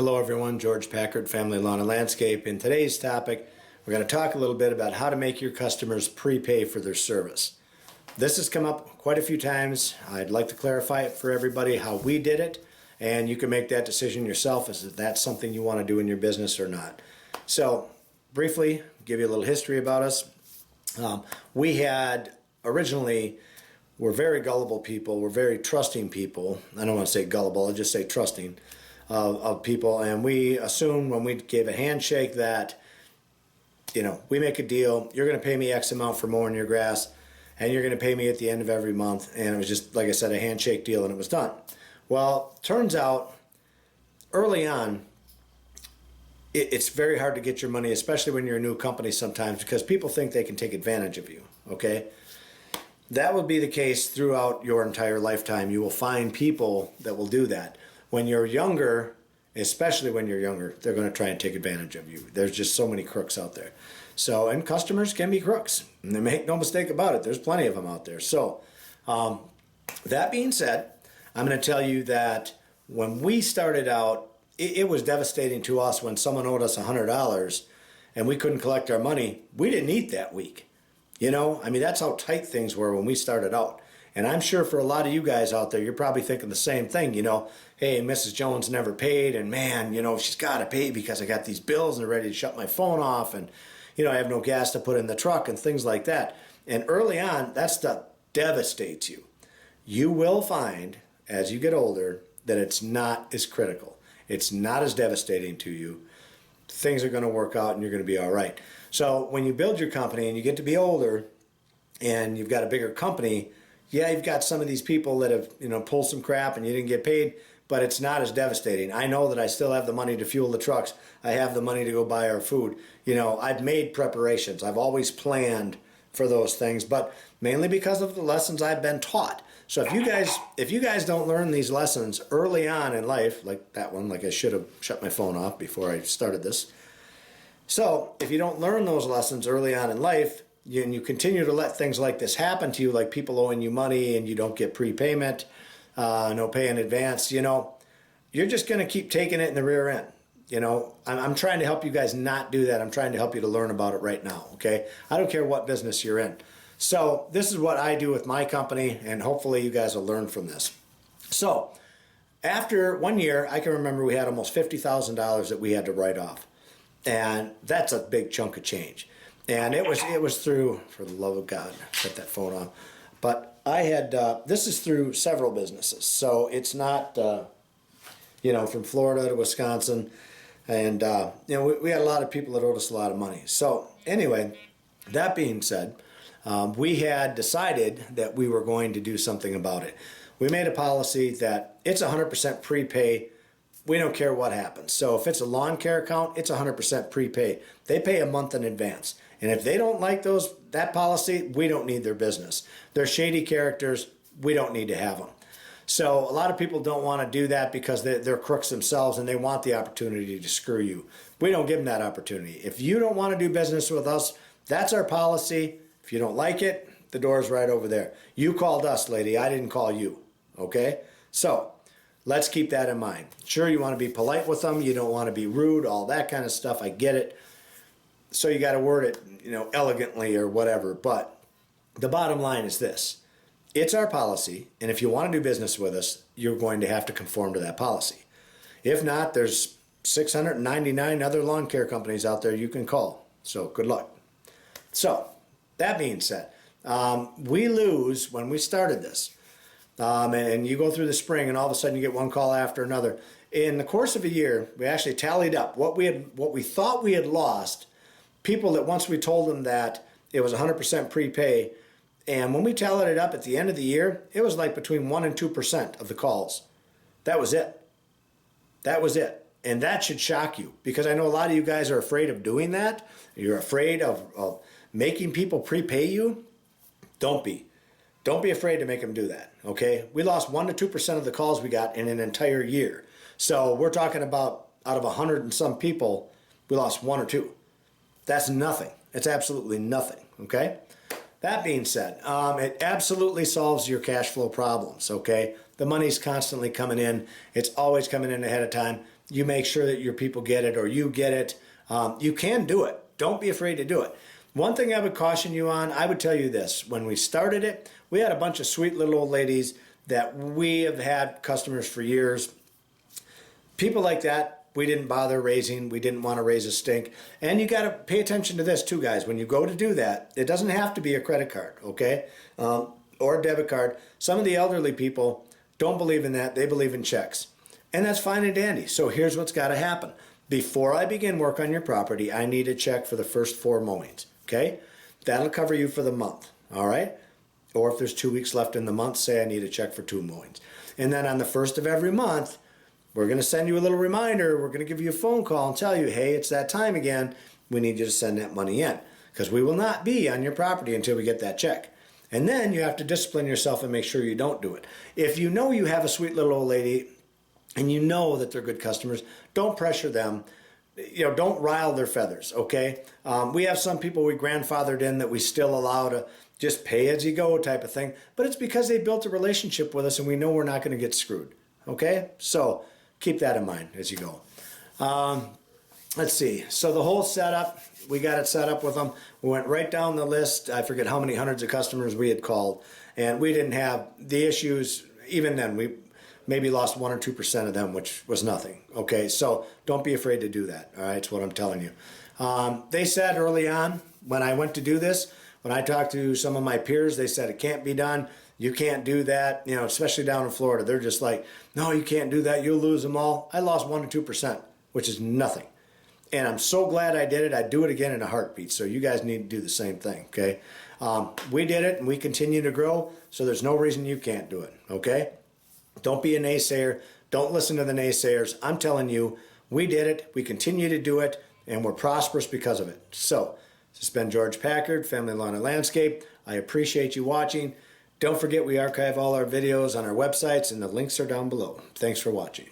Hello everyone, George Packard, Family Lawn and Landscape. In today's topic, we're going to talk a little bit about how to make your customers prepay for their service. This has come up quite a few times. I'd like to clarify it for everybody how we did it, and you can make that decision yourself as if that's something you want to do in your business or not. So, briefly, give you a little history about us. We had originally, we're very gullible people, we're very trusting people. I don't want to say gullible, I'll just say trusting of people, and we assumed when we gave a handshake that, you know, we make a deal, you're going to pay me X amount for mowing your grass, and you're going to pay me at the end of every month, and it was just, like I said, a handshake deal, and it was done. Well, turns out, early on, it's very hard to get your money, especially when you're a new company sometimes, because people think they can take advantage of you, okay? That will be the case throughout your entire lifetime. You will find people that will do that. When you're younger, especially when you're younger, they're going to try and take advantage of you. There's just so many crooks out there. So, and customers can be crooks. And they make no mistake about it. There's plenty of them out there. So, that being said, I'm going to tell you that when we started out, it was devastating to us when someone owed us $100 and we couldn't collect our money. We didn't eat that week. You know, I mean, that's how tight things were when we started out. And I'm sure for a lot of you guys out there, you're probably thinking the same thing, you know, hey, Mrs. Jones never paid, and man, you know, she's got to pay because I got these bills and they're ready to shut my phone off, and, you know, I have no gas to put in the truck and things like that. And early on, that stuff devastates you. You will find, as you get older, that it's not as critical. It's not as devastating to you. Things are going to work out and you're going to be all right. So when you build your company and you get to be older and you've got a bigger company, yeah, you've got some of these people that have, you know, pulled some crap and you didn't get paid, but it's not as devastating. I know that I still have the money to fuel the trucks. I have the money to go buy our food. You know, I've made preparations. I've always planned for those things, but mainly because of the lessons I've been taught. So if you guys don't learn these lessons early on in life, like that one, like I should have shut my phone off before I started this. So if you don't learn those lessons early on in life, and you continue to let things like this happen to you, like people owing you money and you don't get prepayment, no pay in advance, you know, you're just going to keep taking it in the rear end. You know, I'm trying to help you guys not do that. I'm trying to help you to learn about it right now, okay? I don't care what business you're in. So this is what I do with my company, and hopefully you guys will learn from this. So after 1 year, I can remember we had almost $50,000 that we had to write off. And that's a big chunk of change. And it was through, for the love of God, put that phone on. But I had, this is through several businesses. So it's not, you know, from Florida to Wisconsin. And, you know, we had a lot of people that owed us a lot of money. So anyway, that being said, we had decided that we were going to do something about it. We made a policy that it's 100% prepay. We don't care what happens. So if it's a lawn care account, it's 100% prepay. They pay a month in advance. And if they don't like that policy, we don't need their business. They're shady characters. We don't need to have them. So a lot of people don't want to do that because they're crooks themselves and they want the opportunity to screw you. We don't give them that opportunity. If you don't want to do business with us, that's our policy. If you don't like it, the door's right over there. You called us, lady. I didn't call you. Okay? So let's keep that in mind. Sure, you want to be polite with them. You don't want to be rude, all that kind of stuff. I get it. So you got to word it, you know, elegantly or whatever. But the bottom line is this. It's our policy, and if you want to do business with us, you're going to have to conform to that policy. If not, there's 699 other lawn care companies out there you can call. So good luck. So that being said, we lose when we started this. And you go through the spring and all of a sudden you get one call after another. In the course of a year, we actually tallied up what we thought we had lost. People that once we told them that it was 100% prepay, and when we tallied it up at the end of the year, it was like between 1% and 2% of the calls. That was it. That was it. And that should shock you, because I know a lot of you guys are afraid of doing that. You're afraid of making people prepay you. Don't be. Don't be afraid to make them do that, okay? We lost 1% to 2% of the calls we got in an entire year. So we're talking about out of 100 and some people, we lost 1 or 2. That's nothing. It's absolutely nothing, okay? That being said, it absolutely solves your cash flow problems, okay? The money's constantly coming in. It's always coming in ahead of time. you make sure that your people get it or you get it. You can do it. Don't be afraid to do it. One thing I would caution you on, I would tell you this. When we started it, we had a bunch of sweet little old ladies that we have had customers for years. People like that, we didn't bother raising. We didn't want to raise a stink. And you got to pay attention to this too, guys. When you go to do that, it doesn't have to be a credit card, okay? Or a debit card. Some of the elderly people don't believe in that. They believe in checks. And that's fine and dandy. So here's what's got to happen. Before I begin work on your property, I need a check for the first 4 mowings, okay? That'll cover you for the month, all right? Or if there's 2 weeks left in the month, say I need a check for 2 mowings. And then on the first of every month, we're going to send you a little reminder. We're going to give you a phone call and tell you, hey, it's that time again. We need you to send that money in because we will not be on your property until we get that check. And then you have to discipline yourself and make sure you don't do it. If you know you have a sweet little old lady and you know that they're good customers, don't pressure them. Don't rile their feathers, okay? We have some people we grandfathered in that we still allow to just pay as you go type of thing, but it's because they built a relationship with us and we know we're not going to get screwed, okay? So keep that in mind as you go. Let's see. So the whole setup, we got it set up with them. We went right down the list. I forget how many hundreds of customers we had called, and we didn't have the issues. Even then, we maybe lost 1 or 2% of them, which was nothing. Okay, so don't be afraid to do that. All right, that's what I'm telling you. They said early on when I went to do this, when I talked to some of my peers, they said it can't be done. You can't do that, especially down in Florida. They're just like, no, you can't do that. You'll lose them all. I lost 1 to 2%, which is nothing. And I'm so glad I did it. I'd do it again in a heartbeat. So you guys need to do the same thing, okay? We did it, and we continue to grow, so there's no reason you can't do it, okay? Don't be a naysayer. Don't listen to the naysayers. I'm telling you, we did it. We continue to do it, and we're prosperous because of it. So this has been George Packard, Family Lawn and Landscape. I appreciate you watching. Don't forget we archive all our videos on our websites, and the links are down below. Thanks for watching.